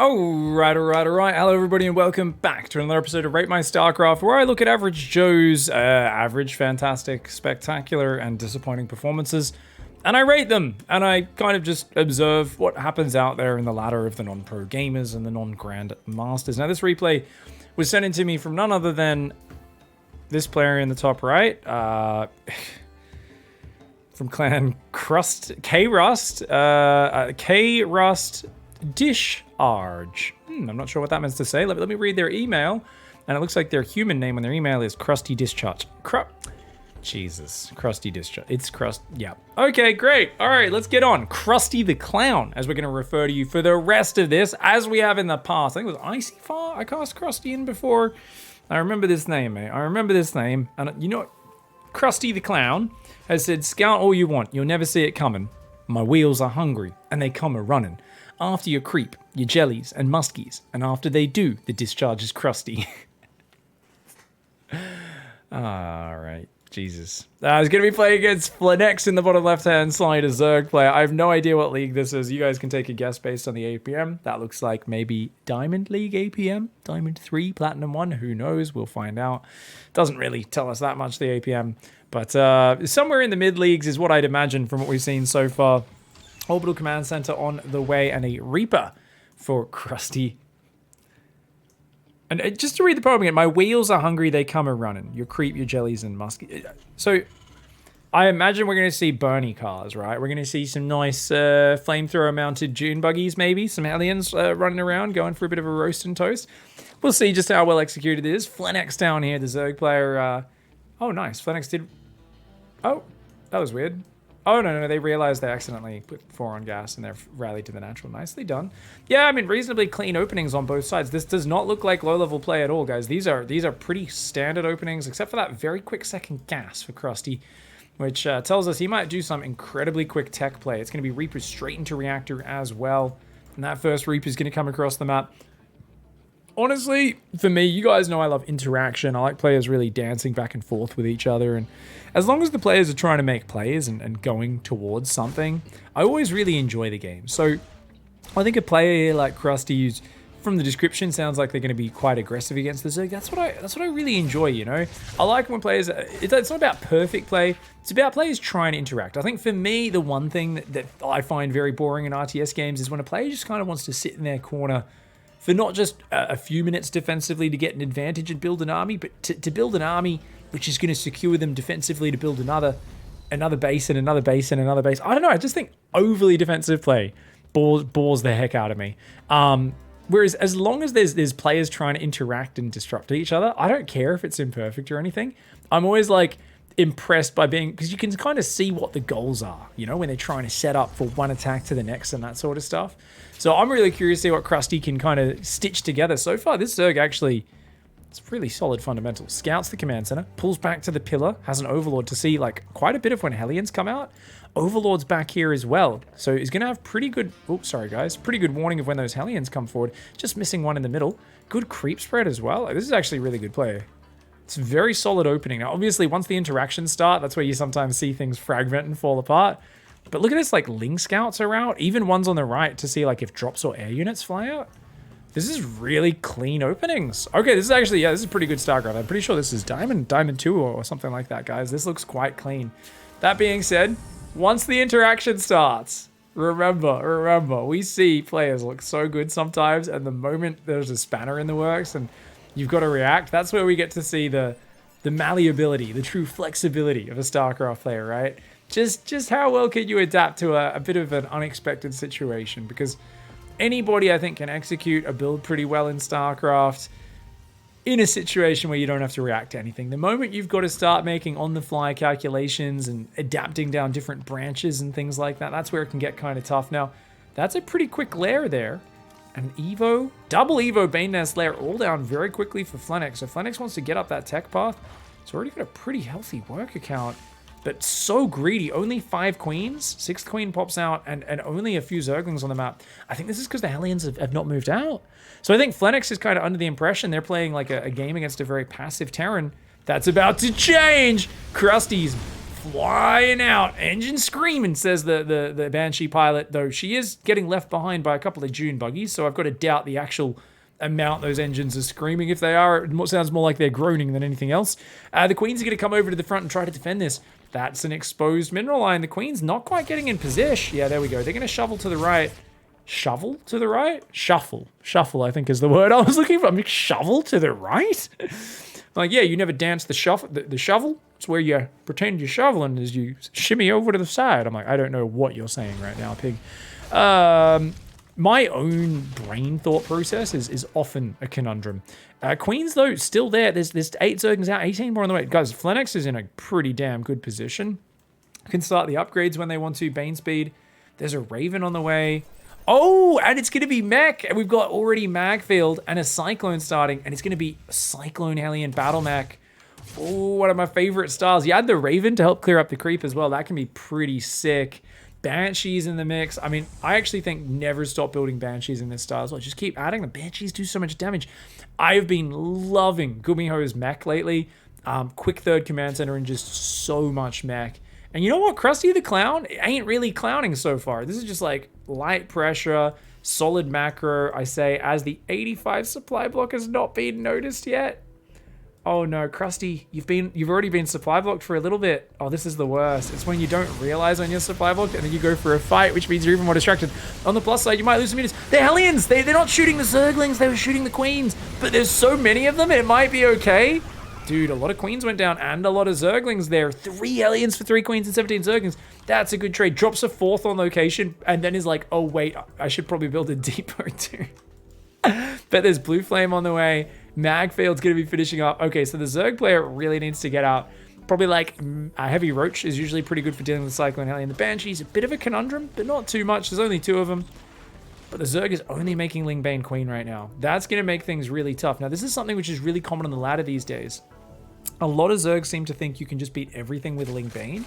Alright. Hello everybody and welcome back to another episode of Rate My StarCraft, where I look at average Joe's average, fantastic, spectacular, and disappointing performances, and I rate them, and I kind of just observe what happens out there in the ladder of the non-pro gamers and the non-grand masters. Now this replay was sent in to me from none other than this player in the top right, from Clan Crust, K-Rust, K-Rust Discharge. I'm not sure what that means to say. Let me read their email. And it looks like their human name on their email is Krusty Discharge. Jesus. Krusty Discharge. It's Crust. Yeah. Okay, great. All right, let's get on. Krusty the Clown, as we're going to refer to you for the rest of this, as we have in the past. I think it was ICYFAR I cast Krusty in before. I remember this name, mate. I remember this name. And you know what? Krusty the Clown has said, "Scout all you want. You'll never see it coming. My wheels are hungry, and they come a-running. After your creep, your jellies and muskies, and after they do, the discharge is crusty." Alright, Jesus. I was going to be playing against Flanex in the bottom left-hand side, a Zerg player. I have no idea what league this is. You guys can take a guess based on the APM. That looks like maybe Diamond League APM? Diamond 3, Platinum 1, who knows? We'll find out. Doesn't really tell us that much, the APM. But somewhere in the mid-leagues is what I'd imagine from what we've seen so far. Orbital Command Center on the way, and a Reaper for Krusty. And just to read the poem again, my wheels are hungry, they come a-running. Your creep, your jellies, and musky. So, I imagine we're going to see Bernie cars, right? We're going to see some nice flamethrower-mounted Dune buggies, maybe. Some aliens running around, going for a bit of a roast and toast. We'll see just how well executed it is. Flenex down here, the Zerg player. Oh, nice. Flenex did... Oh, that was weird. Oh, no, they realized they accidentally put 4 on gas and they've rallied to the natural. Nicely done. Yeah, I mean, reasonably clean openings on both sides. This does not look like low-level play at all, guys. These are pretty standard openings, except for that very quick second gas for Krusty, which tells us he might do some incredibly quick tech play. It's going to be Reaper straight into Reactor as well. And that first Reaper is going to come across the map. Honestly, for me, you guys know I love interaction. I like players really dancing back and forth with each other. And as long as the players are trying to make plays and going towards something, I always really enjoy the game. So I think a player like Krusty, who's from the description sounds like they're going to be quite aggressive against the Zerg. That's what I really enjoy, you know? I like when players... It's not about perfect play. It's about players trying to interact. I think for me, the one thing that I find very boring in RTS games is when a player just kind of wants to sit in their corner for not just a few minutes defensively to get an advantage and build an army, but to build an army which is going to secure them defensively to build another base and another base and another base. I don't know, I just think overly defensive play bores the heck out of me. Whereas as long as there's players trying to interact and disrupt each other, I don't care if it's imperfect or anything. I'm always like impressed by because you can kind of see what the goals are, you know, when they're trying to set up for one attack to the next and that sort of stuff. So I'm really curious to see what Krusty can kind of stitch together. So far, this Zerg actually, it's really solid fundamentals. Scouts the command center, pulls back to the pillar, has an Overlord to see like quite a bit of when Hellions come out. Overlord's back here as well. So he's going to have pretty good, sorry guys, pretty good warning of when those Hellions come forward. Just missing one in the middle. Good creep spread as well. This is actually really good play. It's a very solid opening. Now, obviously, once the interactions start, that's where you sometimes see things fragment and fall apart. But look at this, like, Ling Scouts are out. Even ones on the right to see, like, if drops or air units fly out. This is really clean openings. Okay, this is actually, yeah, this is pretty good StarCraft. I'm pretty sure this is Diamond 2 or something like that, guys. This looks quite clean. That being said, once the interaction starts, remember, we see players look so good sometimes, and the moment there's a spanner in the works and you've got to react, that's where we get to see the malleability, the true flexibility of a StarCraft player, right? Just how well can you adapt to a bit of an unexpected situation? Because anybody, I think, can execute a build pretty well in StarCraft in a situation where you don't have to react to anything. The moment you've got to start making on-the-fly calculations and adapting down different branches and things like that, that's where it can get kind of tough. Now, that's a pretty quick lair there. And Evo, double Evo Bane Nest lair all down very quickly for Flenex. So Flenex wants to get up that tech path. It's already got a pretty healthy work account, but so greedy. Only 5 queens, 6th queen pops out, and only a few Zerglings on the map. I think this is because the Hellions have not moved out. So I think Flenex is kind of under the impression they're playing like a game against a very passive Terran. That's about to change. Krusty's flying out. Engine screaming, says the Banshee pilot, though she is getting left behind by a couple of June buggies, so I've got to doubt the actual amount those engines are screaming. If they are, it sounds more like they're groaning than anything else. The Queens are going to come over to the front and try to defend this. That's an exposed mineral line. The Queen's not quite getting in position. Yeah, there we go. They're going to shovel to the right. Shovel to the right? Shuffle. Shuffle, I think, is the word I was looking for. I mean, shovel to the right? Like, yeah, you never dance the shovel. It's where you pretend you're shoveling as you shimmy over to the side. I'm like, I don't know what you're saying right now, pig. My own brain thought process is often a conundrum. Queens, though, still there. There's 8 Zerglings out, 18 more on the way. Guys, Flenix is in a pretty damn good position. Can start the upgrades when they want to. Bane speed. There's a Raven on the way. Oh, and it's going to be mech. And we've got already Magfield and a Cyclone starting. And it's going to be Cyclone Hellion Battle Mech. Oh, one of my favorite styles. You add the Raven to help clear up the creep as well. That can be pretty sick. Banshees in the mix. I mean, I actually think never stop building Banshees in this style as well. Just keep adding them. Banshees do so much damage. I've been loving Gumiho's mech lately. Quick third command center and just so much mech. And you know what? Krusty the Clown ain't really clowning so far. This is just like light pressure, solid macro. I say as the 85 supply block has not been noticed yet. Oh no, Krusty, you've already been supply blocked for a little bit. Oh, this is the worst. It's when you don't realize when you're supply blocked and then you go for a fight, which means you're even more distracted. On the plus side, you might lose some units. They're Hellions. They're not shooting the Zerglings. They were shooting the Queens. But there's so many of them, it might be okay. Dude, a lot of Queens went down and a lot of Zerglings there. 3 Hellions for 3 Queens and 17 Zerglings. That's a good trade. Drops a 4th on location and then is like, oh wait, I should probably build a depot too. But there's Blue Flame on the way. Magfield's going to be finishing up. Okay, so the Zerg player really needs to get out. Probably like a Heavy Roach is usually pretty good for dealing with Cyclone Hellion. The Banshee's a bit of a conundrum, but not too much. There's only 2 of them. But the Zerg is only making Lingbane Queen right now. That's going to make things really tough. Now, this is something which is really common on the ladder these days. A lot of Zergs seem to think you can just beat everything with Lingbane.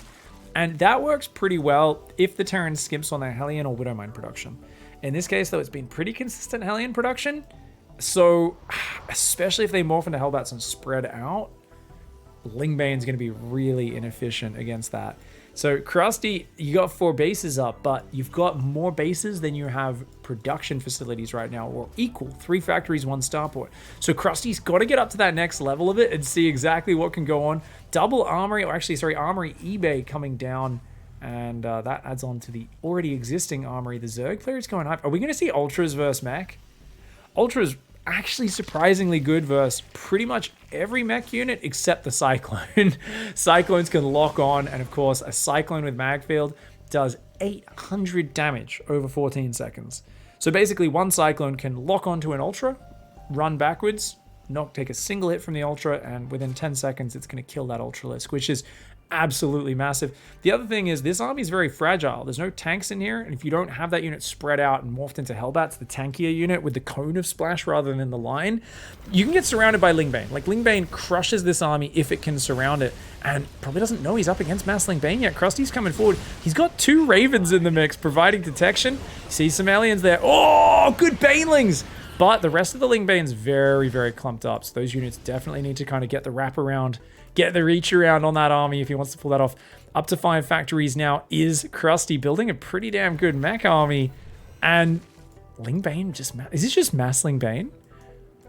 And that works pretty well if the Terran skips on their Hellion or Widowmine production. In this case, though, it's been pretty consistent Hellion production. So, especially if they morph into Hellbats and spread out, Lingbane's going to be really inefficient against that. So, Krusty, you got 4 bases up, but you've got more bases than you have production facilities right now, or equal. 3 factories, 1 starport. So, Krusty's got to get up to that next level of it and see exactly what can go on. Double Armory, or actually, sorry, Armory eBay coming down. And that adds on to the already existing Armory. The Zerg player is going hype. Are we going to see Ultras versus Mech? Ultra's actually surprisingly good versus pretty much every mech unit except the Cyclone. Cyclones can lock on, and of course, a Cyclone with Magfield does 800 damage over 14 seconds. So basically, one Cyclone can lock onto an Ultra, run backwards, not take a single hit from the Ultra, and within 10 seconds, it's going to kill that Ultralisk, which is absolutely massive. The other thing is this army is very fragile. There's no tanks in here, and if you don't have that unit spread out and morphed into Hellbats, the tankier unit with the cone of splash rather than the line, you can get surrounded by Lingbane. Like, Lingbane crushes this army if it can surround it, and probably doesn't know he's up against Mass Lingbane yet. Krusty's coming forward. He's got 2 Ravens in the mix, providing detection. See some aliens there. Oh, good Banelings! But the rest of the Lingbane's very, very clumped up, so those units definitely need to kind of get the wrap around, get the reach around on that army if he wants to pull that off. Up to 5 factories now is Krusty, building a pretty damn good mech army. And Lingbane just... Is this just Mass Lingbane?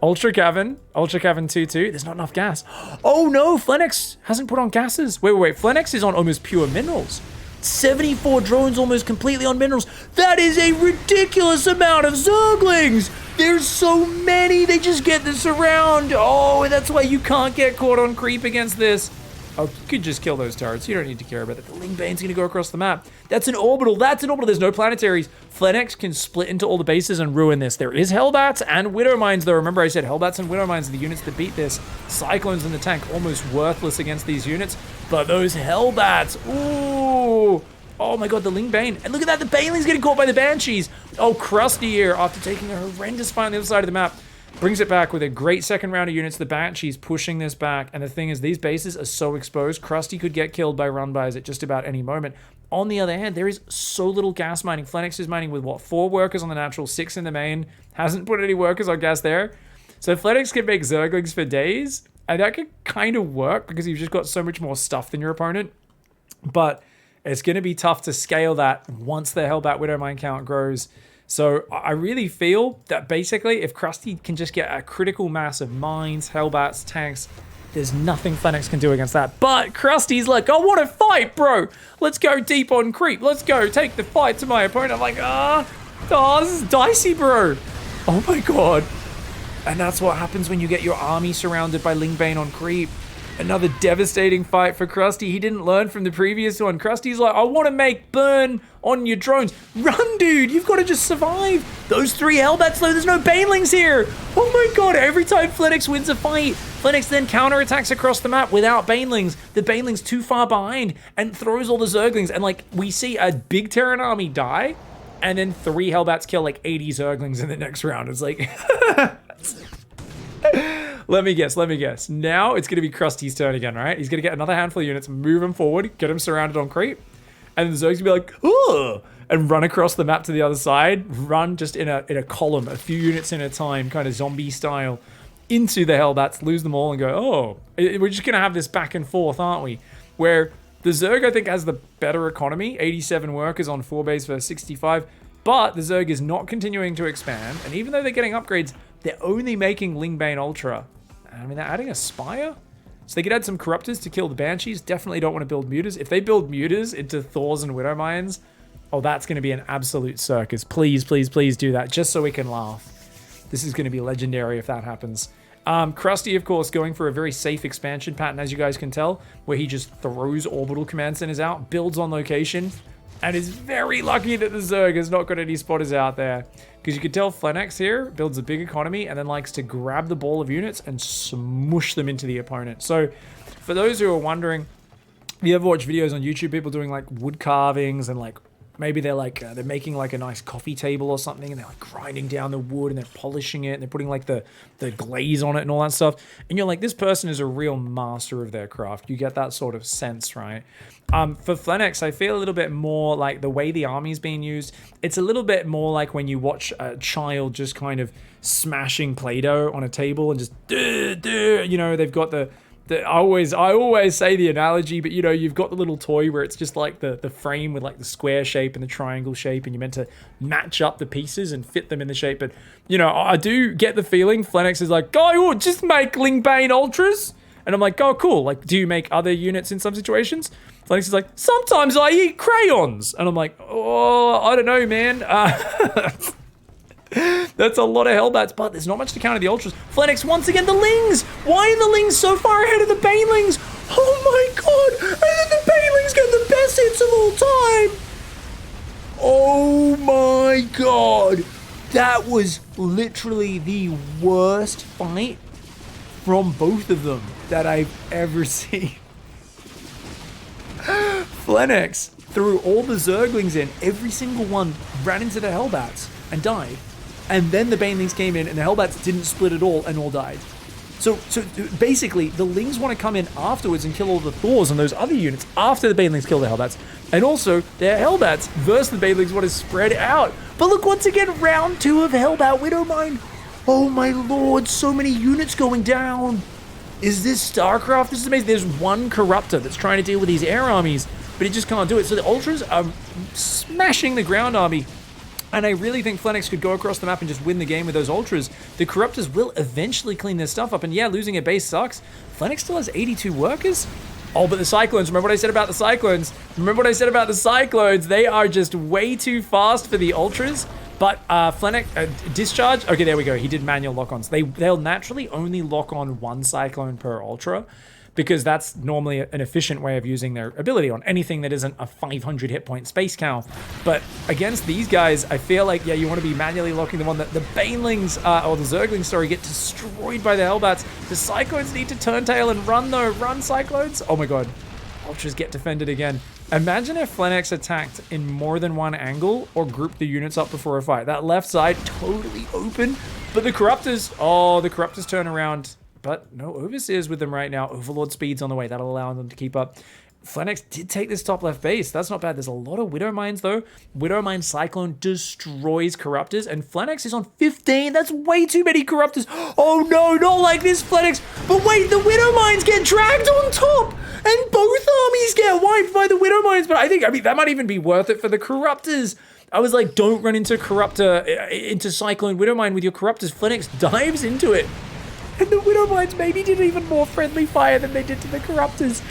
Ultra Cavern 2-2. There's not enough gas. Oh no, Flenix hasn't put on gases. Wait. Flenix is on almost pure minerals. 74 drones almost completely on minerals. That is a ridiculous amount of Zerglings. There's so many. They just get this around. Oh, and that's why you can't get caught on creep against this. Oh, you could just kill those turrets. You don't need to care about that. The Lingbane's going to go across the map. That's an orbital. There's no planetaries. Flenix can split into all the bases and ruin this. There is Hellbats and Widowmines, though. Remember I said Hellbats and Widowmines are the units that beat this. Cyclones in the tank, almost worthless against these units. But those Hellbats, ooh. Oh my god, the Lingbane. And look at that, the Baneling's getting caught by the Banshees. Oh, Krusty here, after taking a horrendous fight on the other side of the map, brings it back with a great second round of units. The Banshees pushing this back. And the thing is, these bases are so exposed. Krusty could get killed by run-bys at just about any moment. On the other hand, there is so little gas mining. Flenix is mining with, what, 4 workers on the natural, 6 in the main. Hasn't put any workers on gas there. So Flenix can make Zerglings for days. And that could kind of work because you've just got so much more stuff than your opponent. but it's going to be tough to scale that once the Hellbat Widowmine count grows. So I really feel that basically if Krusty can just get a critical mass of mines, Hellbats, tanks, there's nothing Flenix can do against that. But Krusty's like, I want to fight, bro. Let's go deep on creep. Let's go take the fight to my opponent. I'm like, this is dicey, bro. Oh my god. And that's what happens when you get your army surrounded by Lingbane on creep. Another devastating fight for Krusty. He didn't learn from the previous one. Krusty's like, I want to make burn on your drones. Run, dude. You've got to just survive. Those 3 Hellbats, though. There's no Banelings here. Oh my god. Every time Flenix wins a fight, Flenix then counterattacks across the map without Banelings. The Banelings too far behind and throws all the Zerglings. And like, we see a big Terran army die, and then 3 Hellbats kill like 80 Zerglings in the next round. It's like... Let me guess. Now it's going to be Krusty's turn again, right? He's going to get another handful of units, move him forward, get him surrounded on creep, and the Zerg's going to be like, oh, and run across the map to the other side, run just in a column, a few units in a time, kind of zombie style, into the Hellbats, lose them all, and go, oh, we're just going to have this back and forth, aren't we? Where the Zerg, I think, has the better economy, 87 workers on 4 base versus 65, but the Zerg is not continuing to expand, and even though they're getting upgrades, they're only making Lingbane Ultra. I mean, they're adding a Spire? So they could add some Corruptors to kill the Banshees. Definitely don't want to build Mutas. If they build Mutas into Thors and Widowmines, oh, that's going to be an absolute circus. Please, please, please do that, just so we can laugh. This is going to be legendary if that happens. Krusty, of course, going for a very safe expansion pattern, as you guys can tell, where he just throws orbital command centers out, builds on location, and is very lucky that the Zerg has not got any spotters out there. Because you can tell Flenix here builds a big economy and then likes to grab the ball of units and smush them into the opponent. So for those who are wondering, if you ever watch videos on YouTube, people doing like wood carvings and like maybe they're like they're making like a nice coffee table or something, and they're like grinding down the wood and they're polishing it and they're putting like the glaze on it and all that stuff. And you're like, this person is a real master of their craft. You get that sort of sense, right? For Flenix, I feel a little bit more like the way the army's being used. It's a little bit more like when you watch a child just kind of smashing Play-Doh on a table and just, you know, they've got I always say the analogy, but you know, you've got the little toy where it's just like the frame with like the square shape and the triangle shape, and you're meant to match up the pieces and fit them in the shape. But you know, I do get the feeling Flenix is like, oh, just make Lingbane Ultras. And I'm like, oh, cool. Like, do you make other units in some situations? Flenix is like, sometimes I eat crayons. And I'm like, oh, I don't know, man. That's a lot of Hellbats, but there's not much to counter the Ultras. Flenix, once again, the Lings! Why are the Lings so far ahead of the Banelings? Oh my god! And then the Banelings get the best hits of all time! Oh my god! That was literally the worst fight from both of them that I've ever seen. Flenix threw all the Zerglings in, every single one ran into the Hellbats and died. And then the Banelings came in and the Hellbats didn't split at all and all died. So basically, the Lings want to come in afterwards and kill all the Thors and those other units after the Banelings kill the Hellbats. And also, their Hellbats versus the Banelings want to spread out. But look, once again, round 2 of Hellbat Widowmine. Oh my lord, so many units going down. Is this StarCraft? This is amazing. There's one Corruptor that's trying to deal with these air armies, but he just can't do it. So the Ultras are smashing the ground army. And I really think Flenix could go across the map and just win the game with those Ultras. The Corruptors will eventually clean their stuff up. And yeah, losing a base sucks. Flenix still has 82 workers. Oh, but the Cyclones. Remember what I said about the Cyclones? They are just way too fast for the Ultras. But Flenix, Discharge. Okay, there we go. He did manual lock-ons. They'll naturally only lock on 1 Cyclone per Ultra, because that's normally an efficient way of using their ability on anything that isn't a 500 hit point space cow. But against these guys, I feel like, yeah, you want to be manually locking them on. The Banelings, or the Zerglings, sorry, get destroyed by the Hellbats. The Cyclones need to turn tail and run, though. Run, Cyclones. Oh my god. Ultras get defended again. Imagine if Flenix attacked in more than one angle or grouped the units up before a fight. That left side totally open. But the Corruptors, oh, the Corruptors turn around. But no Overseers with them right now. Overlord speed's on the way. That'll allow them to keep up. Flenix did take this top left base. That's not bad. There's a lot of Widowmines, though. Widowmine Cyclone destroys Corruptors, and Flenix is on 15. That's way too many Corruptors. Oh, no, not like this, Flenix. But wait, the Widowmines get dragged on top, And both armies get wiped by the Widow Mines. But I mean, that might even be worth it for the Corruptors. I was like, don't run into into Cyclone Widow Mine with your Corruptors. Phoenix dives into it. And the Widow Mines maybe did even more friendly fire than they did to the Corruptors.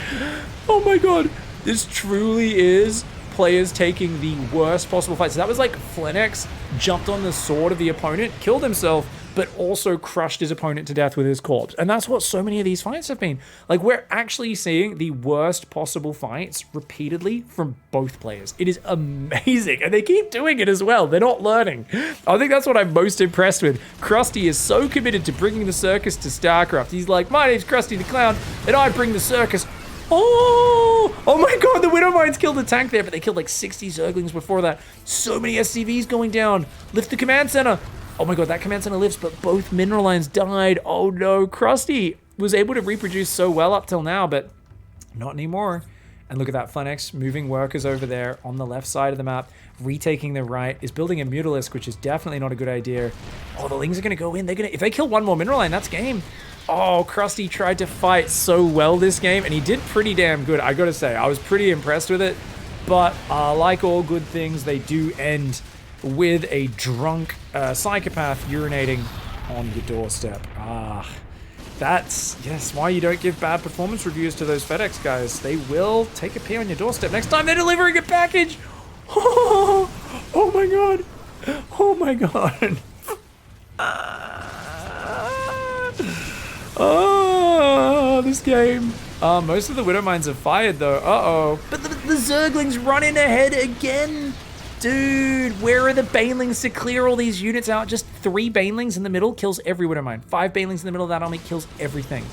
Oh my god. This truly is players taking the worst possible fight. So that was like Flenex jumped on the sword of the opponent, killed himself, but also crushed his opponent to death with his corpse. And that's what so many of these fights have been. Like, we're actually seeing the worst possible fights repeatedly from both players. It is amazing. And they keep doing it as well. They're not learning. I think that's what I'm most impressed with. Krusty is so committed to bringing the circus to StarCraft. He's like, my name's Krusty the Clown, and I bring the circus. Oh my god, the Widow Mines killed the tank there, but they killed like 60 Zerglings before that. So many SCVs going down. Lift the command center. Oh my god, that command center lifts, but both mineral lines died. Oh no, Krusty was able to reproduce so well up till now, but not anymore. And look at that, Flenex moving workers over there on the left side of the map, retaking the right, is building a Mutalisk, which is definitely not a good idea. Oh, the Lings are gonna go in. If they kill one more mineral line, that's game. Oh, Krusty tried to fight so well this game, and he did pretty damn good, I gotta say. I was pretty impressed with it, but like all good things, they do end with a drunk psychopath urinating on your doorstep. That's, yes, why you don't give bad performance reviews to those FedEx guys. They will take a pee on your doorstep next time they're delivering a package. Oh my god. Oh my god. Oh, this game. Most of the Widow Mines are fired though. Uh-oh. But the Zerglings run in ahead again. Dude, where are the Banelings to clear all these units out? Just 3 Banelings in the middle kills every Widow Mine. 5 Banelings in the middle of that army kills everything.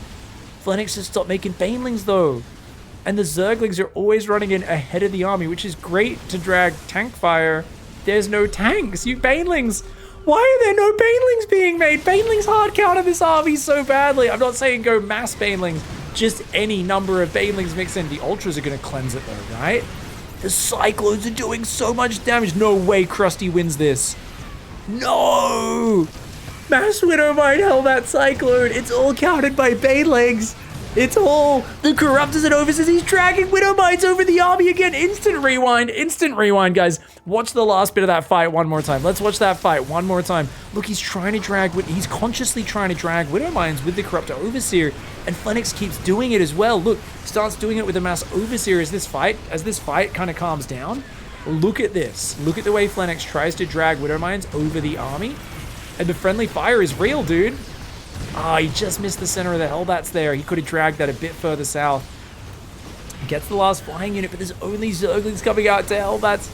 Flenex has stopped making Banelings though. And the Zerglings are always running in ahead of the army, which is great to drag tank fire. There's no tanks, you Banelings. Why are there no Banelings being made? Banelings hard counter this army so badly. I'm not saying go mass Banelings, just any number of Banelings mixed in. The Ultras are gonna cleanse it though, right? The Cyclones are doing so much damage. No way Krusty wins this. No! Mass Widow Mine held that Cyclone. It's all counted by Banelings. It's all the Corruptors and Overseers. He's dragging Widow Mines over the army again. Instant rewind, guys. Watch the last bit of that fight one more time. Let's watch that fight one more time. Look, he's consciously trying to drag Widow Mines with the Corruptor Overseer, and Flenex keeps doing it as well. Look, starts doing it with the Mass Overseer as this fight kind of calms down. Look at this. Look at the way Flenex tries to drag Widow Mines over the army, and the friendly fire is real, dude. Ah, he just missed the center of the Hellbats there. He could have dragged that a bit further south. He gets the last flying unit, but there's only Zerglings coming out to Hellbats.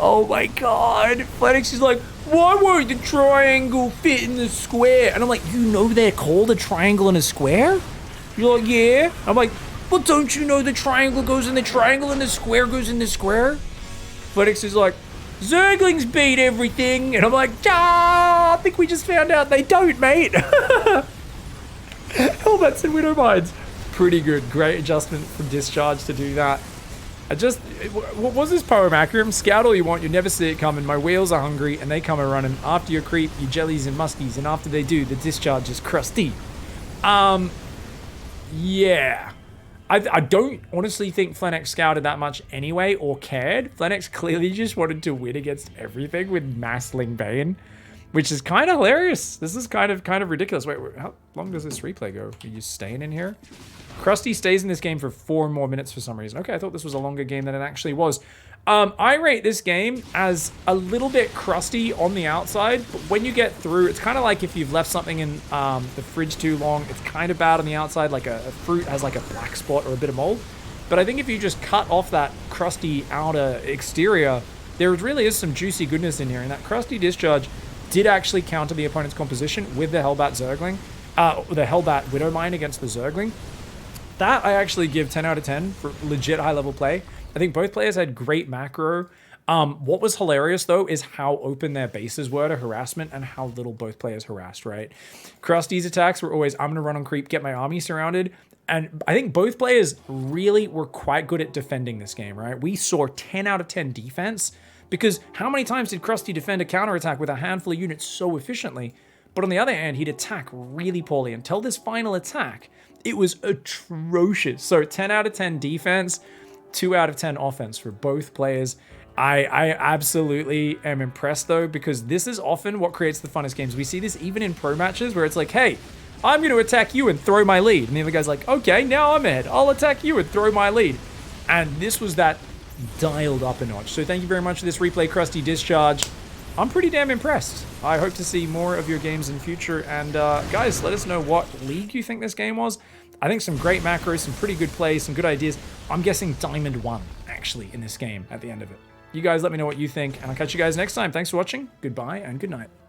Oh my god. Flenex is like, why won't the triangle fit in the square? And I'm like, you know they're called a triangle and a square? You're like, yeah. I'm like, well, don't you know the triangle goes in the triangle and the square goes in the square? Flenex is like, Zerglings beat everything. And I'm like, I think we just found out they don't, mate. Hellbats and Widow Mines. Pretty good. Great adjustment from Discharge to do that. What was this poem, Akram? Scout all you want, you never see it coming. My wheels are hungry and they come a running. After your creep, you jellies and musties. And after they do, the discharge is crusty. Yeah. I don't honestly think Flenex scouted that much anyway or cared. Flenex clearly just wanted to win against everything with Massling Bane, which is kind of hilarious. This is kind of ridiculous. Wait, how long does this replay go? Are you staying in here? Krusty stays in this game for 4 more minutes for some reason. Okay, I thought this was a longer game than it actually was. I rate this game as a little bit crusty on the outside, but when you get through, it's kind of like if you've left something in the fridge too long, it's kind of bad on the outside, like a fruit has like a black spot or a bit of mold. But I think if you just cut off that crusty outer exterior, there really is some juicy goodness in here, and that crusty discharge did actually counter the opponent's composition with the Hellbat Zergling, the Hellbat Widow Mine against the Zergling. That I actually give 10 out of 10 for legit high-level play. I think both players had great macro. What was hilarious, though, is how open their bases were to harassment and how little both players harassed, right? Krusty's attacks were always, I'm going to run on creep, get my army surrounded. And I think both players really were quite good at defending this game, right? We saw 10 out of 10 defense because how many times did Krusty defend a counterattack with a handful of units so efficiently? But on the other hand, he'd attack really poorly until this final attack. It was atrocious. So 10 out of 10 defense, 2 out of 10 offense for both players. I absolutely am impressed though, because this is often what creates the funnest games. We see this even in pro matches where it's like, hey, I'm going to attack you and throw my lead. And the other guy's like, okay, now I'm ahead. I'll attack you and throw my lead. And this was that dialed up a notch. So thank you very much for this replay, Krusty Discharge. I'm pretty damn impressed. I hope to see more of your games in future. And guys, let us know what league you think this game was. I think some great macros, some pretty good plays, some good ideas. I'm guessing Diamond 1, actually, in this game at the end of it. You guys let me know what you think, and I'll catch you guys next time. Thanks for watching. Goodbye and good night.